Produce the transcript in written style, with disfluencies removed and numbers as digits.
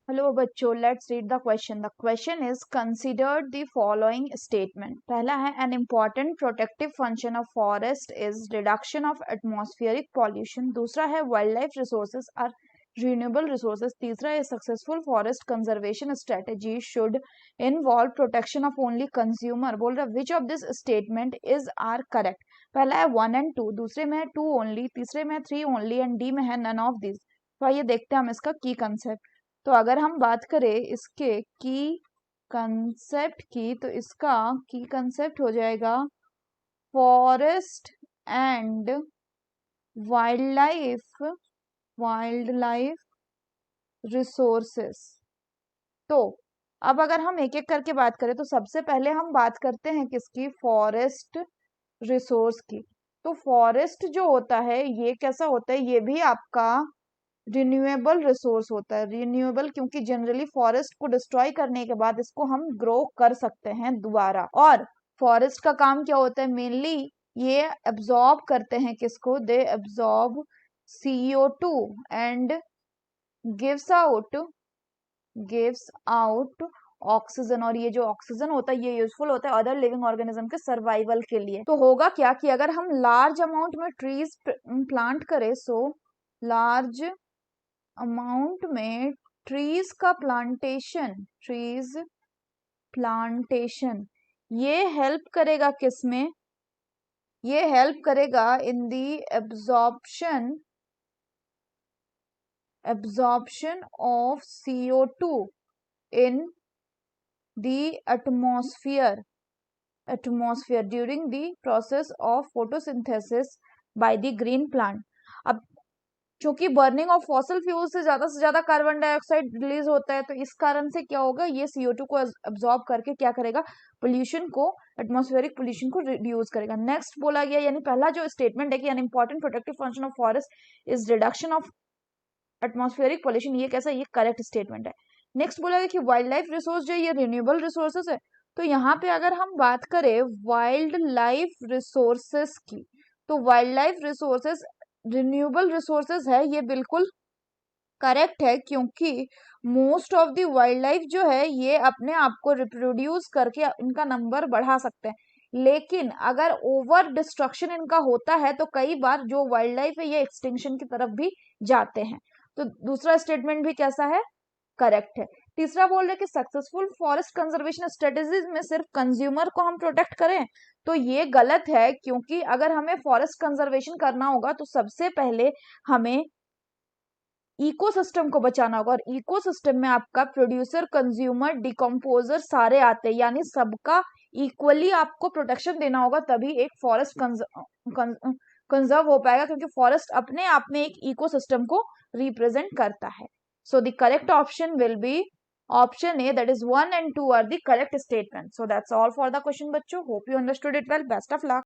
Hello बच्चों, let's read the question. The question is considered the following statement. पहला है an important protective function of forest is reduction of atmospheric pollution. दूसरा है wild life resources are renewable resources. तीसरा है successful forest conservation strategy should involve protection of only consumer. बोल रहा है which of this statement is are correct. पहला है 1 and 2, दूसरे में है 2 ओनली, तीसरे में 3 ओनली एंड डी में है नन ऑफ दिस. तो आइए देखते हैं हम इसका की कंसेप्ट. तो अगर हम बात करें इसके की कंसेप्ट की, तो इसका की कंसेप्ट हो जाएगा forest and wild life resources. तो अब अगर हम एक एक करके बात करें तो सबसे पहले हम बात करते हैं किसकी, फॉरेस्ट रिसोर्स की. तो फॉरेस्ट जो होता है ये कैसा होता है, ये भी आपका रिन्यूएबल रिसोर्स होता है. रिन्यूएबल क्योंकि जनरली फॉरेस्ट को डिस्ट्रॉय करने के बाद इसको हम ग्रो कर सकते हैं दोबारा. और फॉरेस्ट का काम क्या होता है, मेनली ये एब्जॉर्ब करते हैं किसको, they absorb CO2 and gives out oxygen. और ये जो ऑक्सीजन होता है ये यूजफुल होता है अदर लिविंग ऑर्गेनिज्म के सर्वाइवल के लिए. तो होगा क्या कि अगर हम लार्ज अमाउंट में ट्रीज प्लांट करें, सो लार्ज अमाउंट में ट्रीज प्लांटेशन ये हेल्प करेगा किसमें, ये हेल्प करेगा in the absorption of CO2 in the atmosphere during the process of photosynthesis by the green plant. अब क्योंकि बर्निंग ऑफ फॉसिल फ्यूल से ज्यादा कार्बन डाइऑक्साइड रिलीज होता है, तो इस कारण से क्या होगा, ये CO2 को एब्जॉर्ब करके क्या करेगा, पोल्यूशन को, एटमॉस्फेरिक पोल्यूशन को रिड्यूस करेगा. नेक्स्ट बोला गया, यानी पहला जो स्टेटमेंट है कि an important protective function of forest is reduction of atmospheric pollution, ये कैसा, ये करेक्ट स्टेटमेंट है. नेक्स्ट बोला गया कि वाइल्ड लाइफ रिसोर्स जो ये रिन्यूएबल रिसोर्सेस है. तो यहाँ पे अगर हम बात करें वाइल्ड लाइफ रिसोर्सेस की, तो wild life resources renewable resources है, ये बिल्कुल करेक्ट है. क्योंकि most of the wild life जो है ये अपने आप को रिप्रोड्यूस करके इनका नंबर बढ़ा सकते हैं. लेकिन अगर ओवर डिस्ट्रक्शन इनका होता है तो कई बार जो वाइल्ड लाइफ है ये एक्सटिंक्शन की तरफ भी जाते हैं. तो दूसरा स्टेटमेंट भी कैसा है, करेक्ट है. तीसरा बोल रहे कि सक्सेसफुल फॉरेस्ट कंजर्वेशन स्ट्रेटेजीज में सिर्फ कंज्यूमर को हम प्रोटेक्ट करें, तो ये गलत है. क्योंकि अगर हमें फॉरेस्ट कंजर्वेशन करना होगा तो सबसे पहले हमें इकोसिस्टम को बचाना होगा. और इकोसिस्टम में आपका प्रोड्यूसर, कंज्यूमर, डिकम्पोजर सारे आते हैं, यानी सबका इक्वली आपको प्रोटेक्शन देना होगा, तभी एक फॉरेस्ट कंजर्व हो पाएगा. क्योंकि फॉरेस्ट अपने आप में एक इकोसिस्टम को रिप्रेजेंट करता है. So the correct option will be option A, that is 1 and 2 are the correct statements. So that's all for the question बच्चों. Hope you understood it well. Best of luck.